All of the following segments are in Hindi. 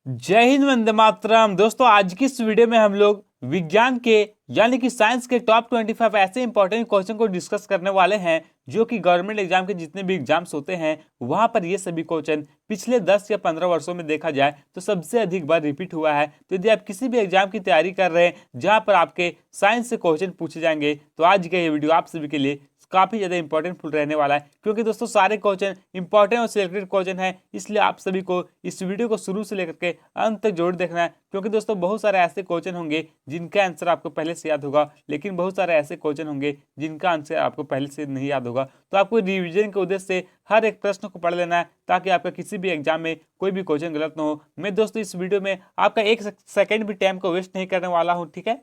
जय हिंद, वंदे मातरम। दोस्तों, आज की इस वीडियो में हम लोग विज्ञान के यानी कि साइंस के टॉप 25 ऐसे इंपॉर्टेंट क्वेश्चन को डिस्कस करने वाले हैं जो कि गवर्नमेंट एग्जाम के जितने भी एग्जाम्स होते हैं वहां पर ये सभी क्वेश्चन पिछले 10 या 15 वर्षों में देखा जाए तो सबसे अधिक बार रिपीट हुआ है। तो यदि आप किसी भी एग्जाम की तैयारी कर रहे हैं जहां पर आपके साइंस से क्वेश्चन पूछे जाएंगे तो आज का ये वीडियो आप सभी के लिए काफी ज्यादा इंपॉर्टेंट फुल रहने वाला है, क्योंकि दोस्तों सारे क्वेश्चन इंपॉर्टेंट और सिलेक्टेड क्वेश्चन है। इसलिए आप सभी को इस वीडियो को शुरू से लेकर के अंत तक जरूर देखना है, क्योंकि दोस्तों बहुत सारे ऐसे क्वेश्चन होंगे जिनका आंसर आपको पहले से याद होगा, लेकिन बहुत सारे ऐसे क्वेश्चन होंगे जिनका आंसर आपको पहले से नहीं याद होगा। तो आपको रिवीजन के उद्देश्य से हर एक प्रश्न को पढ़ लेना है ताकि आपका किसी भी एग्जाम में कोई भी क्वेश्चन गलत ना हो। मैं दोस्तों इस वीडियो में आपका एक सेकंड भी टाइम को वेस्ट नहीं करने वाला हूँ, ठीक है।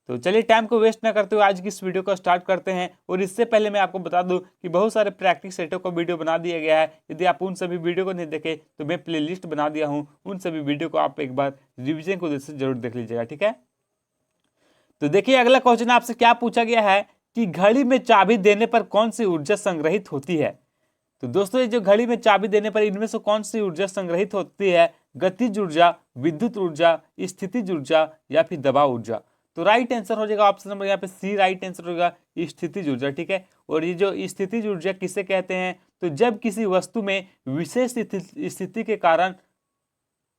तो चलिए टाइम को वेस्ट ना करते हुए आज की इस वीडियो को स्टार्ट करते हैं। और इससे पहले मैं आपको बता दूं कि बहुत सारे प्रैक्टिस सेटों को वीडियो बना दिया गया है। यदि आप उन सभी वीडियो को नहीं देखे तो मैं प्लेलिस्ट बना दिया हूं, उन सभी वीडियो को आप एक बार रिविजन को उद्देश्य से जरूर देख लीजिएगा, ठीक है। तो देखिए अगला क्वेश्चन आपसे क्या पूछा गया है कि घड़ी में चाबी देने पर कौन सी ऊर्जा संग्रहित होती है। तो दोस्तों ये जो घड़ी में चाबी देने पर इनमें से कौन सी ऊर्जा संग्रहित होती है? गतिज ऊर्जा, विद्युत ऊर्जा, स्थितिज ऊर्जा या फिर दबाव ऊर्जा। तो राइट आंसर हो जाएगा ऑप्शन नंबर यहाँ पे सी, राइट आंसर होगा स्थितिज ऊर्जा, ठीक है। और ये जो स्थितिज ऊर्जा किसे कहते हैं? तो जब किसी वस्तु में विशेष स्थिति के कारण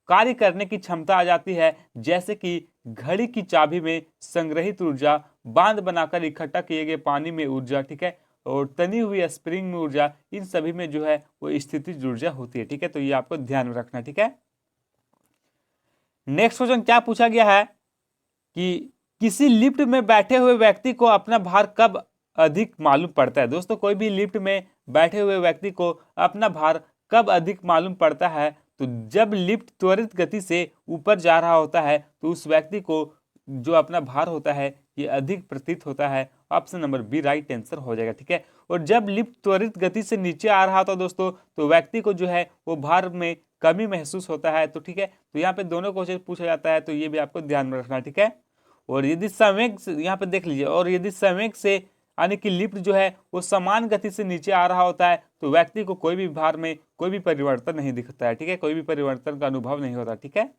कार्य करने की क्षमता आ जाती है, जैसे कि घड़ी की चाबी में संग्रहित ऊर्जा, बांध बनाकर इकट्ठा किए गए पानी में ऊर्जा, ठीक है, और तनी हुई स्प्रिंग में ऊर्जा, इन सभी में जो है वो स्थितिज ऊर्जा होती है, ठीक है। तो ये आपको ध्यान में रखना, ठीक है। नेक्स्ट क्वेश्चन क्या पूछा गया है कि किसी लिफ्ट में बैठे हुए व्यक्ति को अपना भार कब अधिक मालूम पड़ता है। दोस्तों कोई भी लिफ्ट में बैठे हुए व्यक्ति को अपना भार कब अधिक मालूम पड़ता है? तो जब लिफ्ट त्वरित गति से ऊपर जा रहा होता है तो उस व्यक्ति को जो अपना भार होता है ये अधिक प्रतीत होता है। Option number B right answer हो जाएगा, ठीक है। और जब लिफ्ट त्वरित गति से नीचे आ रहा था दोस्तों तो व्यक्ति को जो है वो भार में कमी महसूस होता है। तो ठीक है, तो यहाँ पे दोनों क्वेश्चन पूछा जाता है, तो ये भी आपको ध्यान में रखना, ठीक है। और यदि संवेग यहाँ पे देख लीजिए, और यदि संवेग से यानी कि लिफ्ट जो है वो समान गति से नीचे आ रहा होता है तो व्यक्ति को कोई भी भार में कोई भी परिवर्तन नहीं दिखता है, ठीक है, कोई भी परिवर्तन का अनुभव नहीं होता, ठीक है।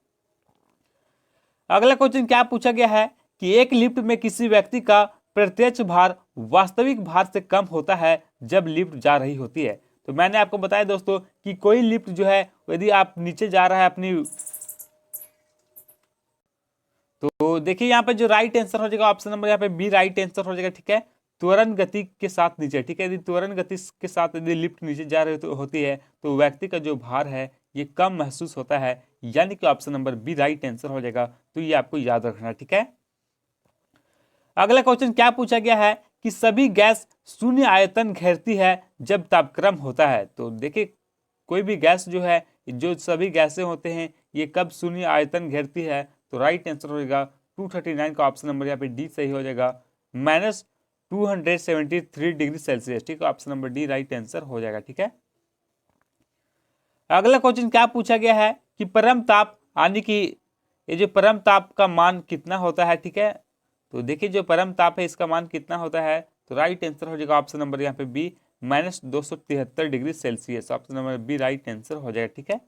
अगला क्वेश्चन क्या पूछा गया है कि एक लिफ्ट में किसी व्यक्ति का प्रत्यक्ष भार वास्तविक भार से कम होता है जब लिफ्ट जा रही होती है। तो मैंने आपको बताया दोस्तों कि कोई लिफ्ट जो है यदि आप नीचे जा रहा है अपनी, तो देखिए यहाँ पे जो राइट आंसर हो जाएगा ऑप्शन नंबर यहाँ पे बी राइट आंसर हो जाएगा, ठीक है। त्वरण गति के साथ नीचे, ठीक है, यदि त्वरण गति के साथ यदि लिफ्ट नीचे जा रही होती है तो व्यक्ति का जो भार है ये कम महसूस होता है, यानी कि option number B right answer हो जाएगा। तो ये आपको याद रखना, ठीक है। अगला क्वेश्चन क्या पूछा गया है कि सभी गैस शून्य आयतन घेरती है जब तापक्रम होता है। तो देखिए कोई भी गैस जो है, जो सभी गैसें होते हैं ये कब शून्य आयतन घेरती है? तो राइट आंसर हो जाएगा 239 का ऑप्शन नंबर यहाँ पे डी सही हो जाएगा, -273 डिग्री सेल्सियस, ठीक है। Option number D right answer हो जाएगा, ठीक है। अगला क्वेश्चन क्या पूछा गया है कि परम ताप यानी कि ये जो परम ताप का मान कितना होता है, ठीक है। तो देखिए जो परम ताप है इसका मान कितना होता है? तो राइट आंसर हो जाएगा ऑप्शन नंबर यहाँ पे B -273 degree Celsius. Option number B right answer हो जाएगा, ठीक है।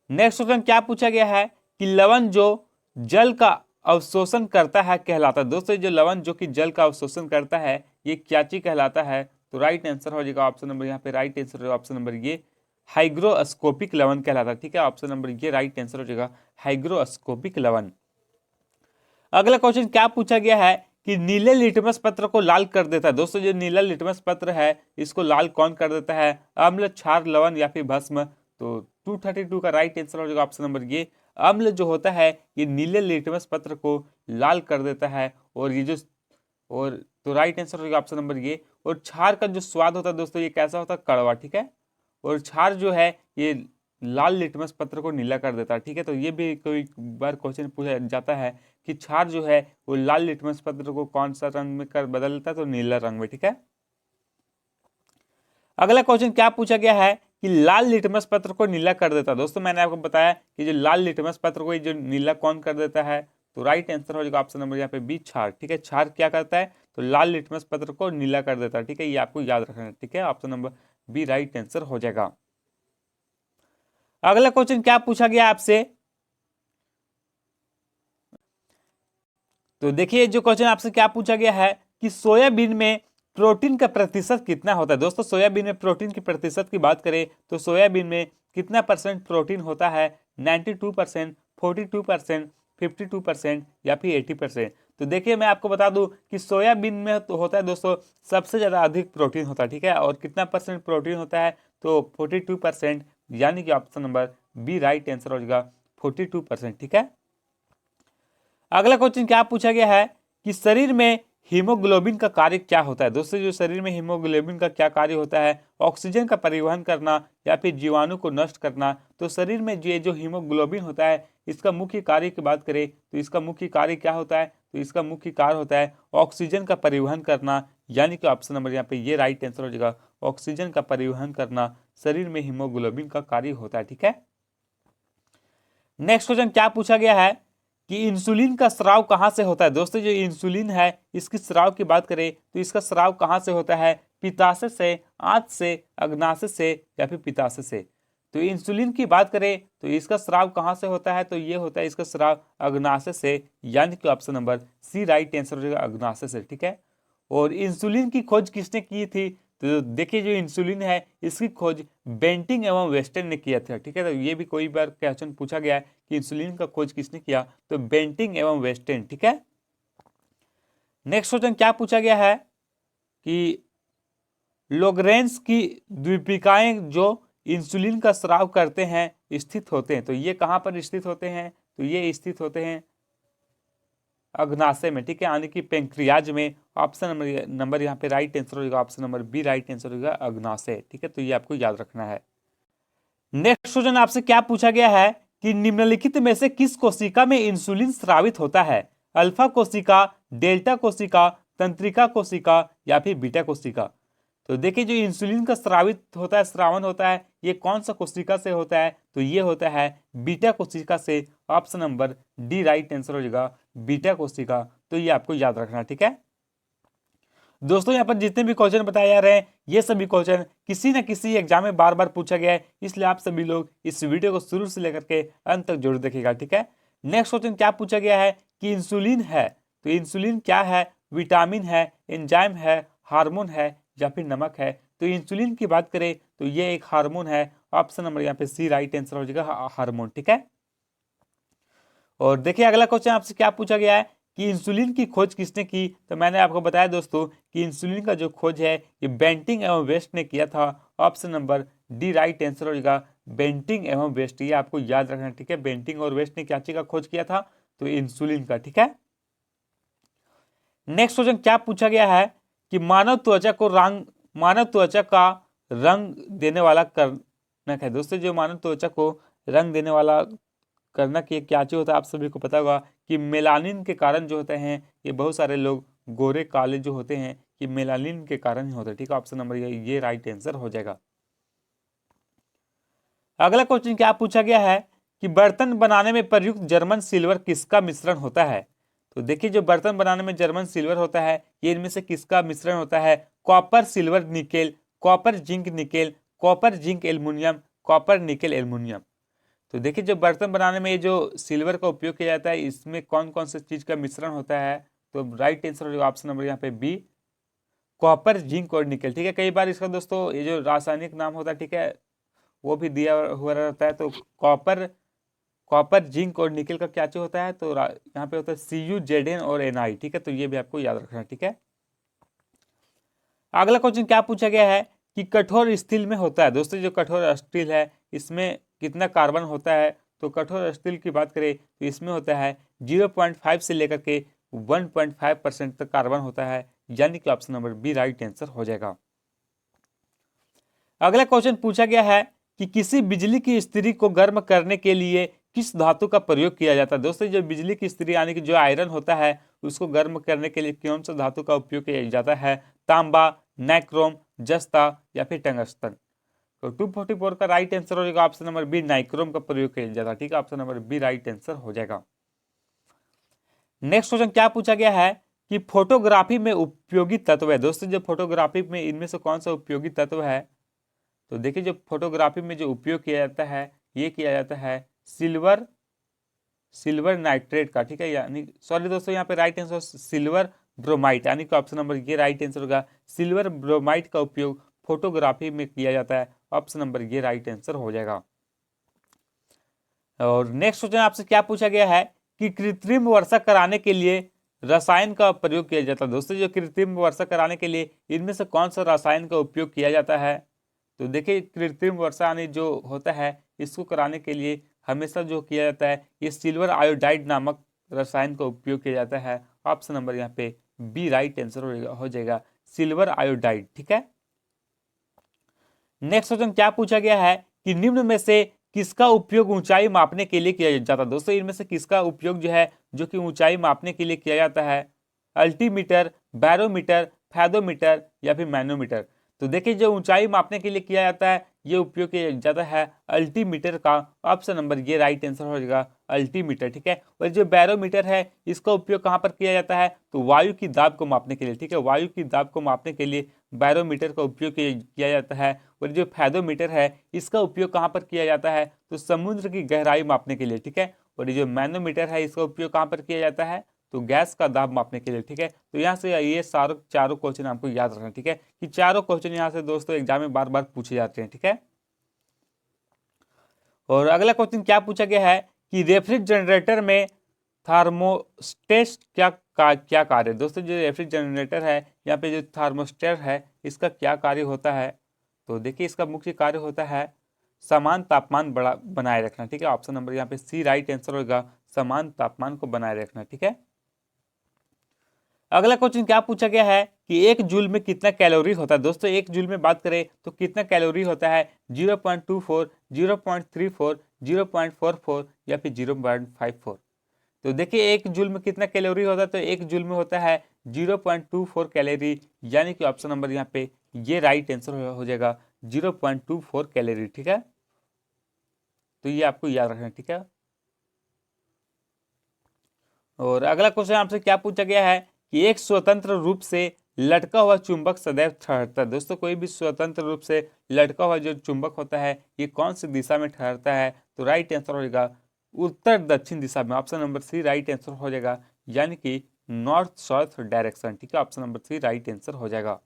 नेक्स्ट क्वेश्चन क्या पूछा गया है कि लवण जो जल का अवशोषण करता है कहलाता है। दोस्तों जो लवण जो कि जल का अवशोषण करता है ये क्या चीज कहलाता है? तो राइट आंसर हो जाएगा ऑप्शन नंबर यहाँ पे राइट आंसर ऑप्शन नंबर ये हाइग्रोस्कोपिक लवण कहलाता है, ठीक है। ऑप्शन नंबर ये राइट आंसर हो जाएगा हाइग्रोस्कोपिक लवण। अगला क्वेश्चन क्या पूछा गया है कि नीले लिटमस पत्र को लाल कर देता है। दोस्तों जो नीला लिटमस पत्र है इसको लाल कौन कर देता है? अम्ल, क्षार, लवण या फिर भस्म। तो 232 का राइट आंसर हो जाएगा ऑप्शन नंबर ये अम्ल जो होता है ये नीले लिटमस पत्र को लाल कर देता है। और ये जो और तो राइट आंसर हो जाएगा ऑप्शन नंबर ये। और क्षार का जो स्वाद होता है दोस्तों ये कैसा होता है? कड़वा, ठीक है। और क्षार जो है ये लाल लिटमस पत्र को नीला कर देता है, ठीक है। तो ये भी कोई बार क्वेश्चन पूछा जाता है कि क्षार जो है वो लाल लिटमस पत्र को कौन सा रंग में कर बदल देता है? तो नीला रंग में, ठीक है। अगला क्वेश्चन क्या पूछा गया है कि लाल लिटमस पत्र को नीला कर देता है। दोस्तों मैंने आपको बताया कि जो लाल लिटमस पत्र को जो नीला कौन कर देता है? तो राइट आंसर हो जाएगा ऑप्शन नंबर यहाँ पे बी क्षार, ठीक है। क्षार क्या करता है? तो लाल लिटमस पत्र को नीला कर देता है, ठीक है। ये आपको याद रखना है, ठीक है। Option number B right answer हो जाएगा। अगला क्वेश्चन क्या पूछा गया आपसे, तो देखिए जो क्वेश्चन आपसे क्या पूछा गया है कि सोयाबीन में प्रोटीन का प्रतिशत कितना होता है। दोस्तों सोयाबीन में प्रोटीन की प्रतिशत की बात करें तो सोयाबीन में कितना परसेंट प्रोटीन होता है, 92%, 42%, 52% या फिर 80%। तो देखिए मैं आपको बता दूं कि सोयाबीन में तो होता है दोस्तों सबसे ज़्यादा अधिक प्रोटीन होता है, ठीक है। और कितना परसेंट प्रोटीन होता है, तो 42%, यानी कि option number B right answer हो जाएगा 42%, ठीक है। अगला क्वेश्चन क्या पूछा गया है कि शरीर में हीमोग्लोबिन का कार्य क्या होता है। दोस्तों जो शरीर में हीमोग्लोबिन का क्या कार्य होता है, ऑक्सीजन का परिवहन करना या फिर जीवाणु को नष्ट करना। तो शरीर में ये जो हीमोग्लोबिन होता है इसका मुख्य कार्य की बात करें तो इसका मुख्य कार्य क्या होता है, तो इसका मुख्य कार्य होता है ऑक्सीजन का परिवहन करना, यानी कि ऑप्शन नंबर यहाँ पे ये राइट आंसर हो जाएगा, ऑक्सीजन का परिवहन करना शरीर में हीमोग्लोबिन का कार्य होता है, ठीक है। नेक्स्ट क्वेश्चन क्या पूछा गया है कि इंसुलिन का स्राव कहां से होता है। दोस्तों जो इंसुलिन है इसकी स्राव की बात करें तो इसका स्राव कहां से होता है, पित्ताशय से, आंत से, अग्नाशय से या फिर पित्ताशय से। तो इंसुलिन की बात करें तो इसका स्राव कहां से होता है, तो ये होता है इसका स्राव अग्नाशय से, यानी कि option number C right answer हो जाएगा, अग्नाशय से, ठीक है। और इंसुलिन की खोज किसने की थी, तो देखिए जो इंसुलिन है इसकी खोज बेंटिंग एवं वेस्टन ने किया था, ठीक है। तो ये भी कोई बार क्वेश्चन पूछा गया है कि इंसुलिन का खोज किसने किया, तो बेंटिंग एवं वेस्टन, ठीक है। नेक्स्ट क्वेश्चन क्या पूछा गया है कि लोगरेंस की द्वीपिकाएं जो इंसुलिन का स्राव करते हैं स्थित होते हैं, तो ये कहां पर स्थित होते हैं, तो ये स्थित होते हैं अग्नाशय में, ठीक है, यानी कि पेंक्रियाज में। ऑप्शन नंबर यहाँ पे राइट आंसर हो जाएगा, option number B right answer होगा, अग्नाशय, ठीक है। तो ये आपको याद रखना है। नेक्स्ट क्वेश्चन आपसे क्या पूछा गया है कि निम्नलिखित में से किस कोशिका में इंसुलिन स्रावित होता है, अल्फा कोशिका, डेल्टा कोशिका, तंत्रिका कोशिका या फिर बीटा कोशिका। तो देखिए जो इंसुलिन का स्रावित होता है, स्रावन होता है, ये कौन सा कोशिका से होता है, तो ये होता है बीटा कोशिका से। Option number D right answer हो जाएगा, बीटा कोशिका। तो ये आपको याद रखना, ठीक है। दोस्तों यहाँ पर जितने भी क्वेश्चन बताए जा रहे हैं ये सभी क्वेश्चन किसी न किसी एग्जाम में बार बार पूछा गया है, इसलिए आप सभी लोग इस वीडियो को शुरू से लेकर के अंत तक जरूर देखिएगा, ठीक है। नेक्स्ट क्वेश्चन क्या पूछा गया है कि इंसुलिन है, तो इंसुलिन क्या है, विटामिन है, एंजाइम है, हार्मोन है या फिर नमक है। तो इंसुलिन की बात करें तो ये एक हार्मोन है, ऑप्शन नंबर यहाँ पे सी राइट आंसर हो जाएगा, हार्मोन, ठीक है। और देखिए अगला क्वेश्चन आपसे क्या पूछा गया है कि इंसुलिन की खोज किसने की, तो मैंने आपको बताया दोस्तों कि इंसुलिन का जो खोज है ये बेंटिंग एवं वेस्ट ने किया था। Option number D right answer हो जाएगा, बेंटिंग एवं वेस्ट, ये आपको याद रखना, ठीक है। बेंटिंग और वेस्ट ने क्या चीज का खोज किया था, तो इंसुलिन का, ठीक है। नेक्स्ट क्वेश्चन क्या पूछा गया है कि मानव त्वचा का रंग देने वाला कर्णक है। दोस्तों जो मानव त्वचा को रंग देने वाला कर्णक ये क्या चीज होता है, आप सभी को पता होगा कि मेलानिन के कारण जो होते हैं ये बहुत सारे लोग गोरे काले जो होते हैं ये मेलानिन के कारण ही होते हैं, ठीक है। ऑप्शन नंबर ये राइट आंसर हो जाएगा। अगला क्वेश्चन क्या पूछा गया है कि बर्तन बनाने में प्रयुक्त जर्मन सिल्वर किसका मिश्रण होता है। तो देखिए जो बर्तन बनाने में जर्मन सिल्वर होता है ये इनमें से किसका मिश्रण होता है, copper silver nickel, copper zinc nickel, copper zinc aluminium, copper nickel aluminium. तो देखिए जो बर्तन बनाने में ये जो सिल्वर का उपयोग किया जाता है इसमें कौन कौन से चीज का मिश्रण होता है, तो राइट आंसर हो जाएगा ऑप्शन नंबर यहाँ पे बी, कॉपर जिंक और निकेल, ठीक है। कई बार इसका दोस्तों ये जो रासायनिक नाम होता है, ठीक है, वो भी दिया हुआ रहता है। तो कॉपर कॉपर जिंक और निकेल का क्या चीज होता है, तो यहाँ पे होता है CuZn और Na, ठीक है। तो ये भी आपको याद रखना, ठीक है। अगला क्वेश्चन क्या पूछा गया है कि कठोर स्टील में होता है। दोस्तों जो कठोर स्टील है इसमें कितना कार्बन होता है, तो कठोर स्टील की बात करें तो इसमें होता है 0.5 से लेकर के 1.5% तक कार्बन होता है, यानी कि option number B right answer हो जाएगा। अगला क्वेश्चन पूछा गया है कि किसी बिजली की इस्त्री को गर्म करने के लिए किस धातु का प्रयोग किया जाता है। दोस्तों जो बिजली की इस्त्री यानी कि जो आयरन होता है उसको गर्म करने के लिए कौन सा धातु का उपयोग किया जाता है, तांबा, नाइक्रोम, जस्ता या फिर टंगस्टन। तो 244 का राइट आंसर हो जाएगा ऑप्शन नंबर बी, नाइक्रोम का प्रयोग किया जाता है, ठीक है। Option number B right answer हो जाएगा। नेक्स्ट क्वेश्चन क्या पूछा गया है कि फोटोग्राफी में उपयोगी तत्व है। दोस्तों जो फोटोग्राफी में इनमें से कौन सा उपयोगी तत्व है, तो देखिए जो फोटोग्राफी में जो उपयोग किया जाता है ये किया जाता है सिल्वर नाइट्रेट का, ठीक है, यानी सॉरी दोस्तों यहाँ पे राइट आंसर सिल्वर ब्रोमाइड, यानी कि ऑप्शन नंबर ये राइट आंसर होगा। सिल्वर ब्रोमाइड का उपयोग फोटोग्राफी में किया जाता है, ऑप्शन नंबर ये राइट आंसर हो जाएगा। और नेक्स्ट क्वेश्चन आपसे क्या पूछा गया है कि कृत्रिम वर्षा कराने के लिए रसायन का प्रयोग किया जाता है। दोस्तों जो कृत्रिम वर्षा कराने के लिए इनमें से कौन सा रसायन का उपयोग किया जाता है? तो देखिए कृत्रिम वर्षा यानी जो होता है इसको कराने के लिए हमेशा जो किया जाता है ये सिल्वर आयोडाइड नामक रसायन का उपयोग किया जाता है, ऑप्शन नंबर यहाँ पे बी राइट आंसर हो जाएगा, सिल्वर आयोडाइड, ठीक है। नेक्स्ट क्वेश्चन क्या पूछा गया है कि निम्न में से किसका उपयोग ऊंचाई मापने के लिए किया जाता है? दोस्तों इनमें से किसका उपयोग जो है जो कि ऊंचाई मापने के लिए किया जाता है? अल्टीमीटर, बैरोमीटर, फैदोमीटर या फिर मैनोमीटर। तो देखिए जो ऊंचाई मापने के लिए किया जाता है ये उपयोग किया जाता है अल्टीमीटर का, ऑप्शन नंबर ये राइट आंसर हो जाएगा अल्टीमीटर, ठीक है। और जो बैरोमीटर है इसका उपयोग कहाँ पर किया जाता है? तो वायु की दाब को मापने के लिए, ठीक है, वायु की दाब को मापने के लिए बैरोमीटर का उपयोग किया जाता है। और जो फैदोमीटर है इसका उपयोग कहाँ पर किया जाता है? तो समुद्र की गहराई मापने के लिए, ठीक है। और ये जो मैनोमीटर है इसका उपयोग कहाँ पर किया जाता है? तो गैस का दाब मापने के लिए, ठीक है। तो यहाँ से ये चारों क्वेश्चन आपको याद रखना, ठीक है, कि चारों क्वेश्चन यहाँ से दोस्तों एग्जाम में बार बार पूछे जाते हैं, ठीक है। और अगला क्वेश्चन क्या पूछा गया है कि रेफ्रिजरेटर में थर्मोस्टेट क्या कार्य? दोस्तों जो रेफ्रिजरेटर है यहाँ पे जो थर्मोस्टेट है इसका क्या कार्य होता है? तो देखिए इसका मुख्य कार्य होता है समान तापमान बनाए रखना, ठीक है, ऑप्शन नंबर यहाँ पे सी राइट आंसर होगा, समान तापमान को बनाए रखना, ठीक है। अगला क्वेश्चन क्या पूछा गया है कि एक जूल में कितना कैलोरी होता है? दोस्तों एक जूल में बात करें तो कितना कैलोरी होता है? 0.24, 0.34, 0.44 या फिर 0.54। तो देखिए एक जूल में कितना कैलोरी होता है? तो एक जूल में होता है 0.24 कैलोरी, यानी कि ऑप्शन नंबर यहाँ पे ये राइट आंसर हो जाएगा 0.24 कैलोरी, ठीक है। तो ये आपको याद रखना, ठीक है। और अगला क्वेश्चन आपसे क्या पूछा गया है कि एक स्वतंत्र रूप से लटका हुआ चुंबक सदैव ठहरता है। दोस्तों कोई भी स्वतंत्र रूप से लटका हुआ जो चुंबक होता है ये कौन सी दिशा में ठहरता है? तो राइट आंसर हो जाएगा उत्तर दक्षिण दिशा में, option number C right answer हो जाएगा, यानी कि नॉर्थ साउथ डायरेक्शन, ठीक है, option number C right answer हो जाएगा।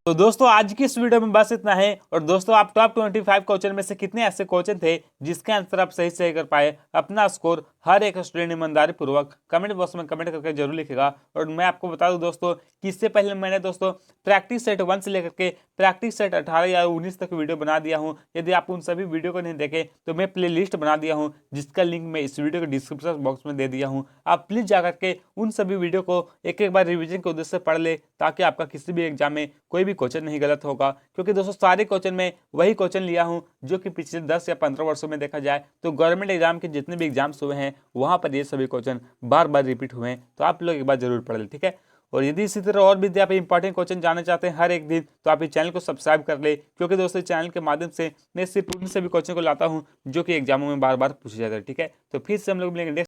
तो दोस्तों आज की इस वीडियो में बस इतना है। और दोस्तों आप टॉप 25 क्वेश्चन में से कितने ऐसे क्वेश्चन थे जिसके आंसर आप सही कर पाए? अपना स्कोर हर एक स्टूडेंट ईमानदारी पूर्वक कमेंट बॉक्स में कमेंट करके जरूर लिखेगा। और मैं आपको बता दूं दोस्तों कि इससे पहले मैंने दोस्तों प्रैक्टिस सेट 1 से लेकर के प्रैक्टिस सेट 18 या 19 तक वीडियो बना दिया हूँ। यदि आप उन सभी वीडियो को नहीं देखे तो मैं प्ले लिस्ट बना दिया हूँ जिसका लिंक मैं इस वीडियो के डिस्क्रिप्शन बॉक्स में दे दिया हूँ। आप प्लीज जाकर के उन सभी वीडियो को एक बार रिविजन के उद्देश्य से पढ़ ले, ताकि आपका किसी भी एग्जाम में कोई भी क्वेश्चन नहीं गलत होगा। क्योंकि दोस्तों सारे क्वेश्चन में वही क्वेश्चन लिया हूं जो कि पिछले 10 या 15 वर्षों में देखा जाए तो गवर्नमेंट एग्जाम के जितने भी एग्जाम्स हुए हैं वहां पर ये सभी क्वेश्चन बार बार रिपीट हुए हैं। तो आप लोग एक बार जरूर पढ़ लें, ठीक है। और यदि इसी तरह और भी आप इंपॉर्टेंट क्वेश्चन जानना चाहते हैं हर एक दिन तो आप इस चैनल को सब्सक्राइब कर ले, क्योंकि दोस्तों चैनल के माध्यम से मैं सिर्फ उन सभी क्वेश्चन को लाता हूं जो कि एग्जामों में बार बार पूछे जाते हैं, ठीक है। तो फिर से हम लोग मिलेंगे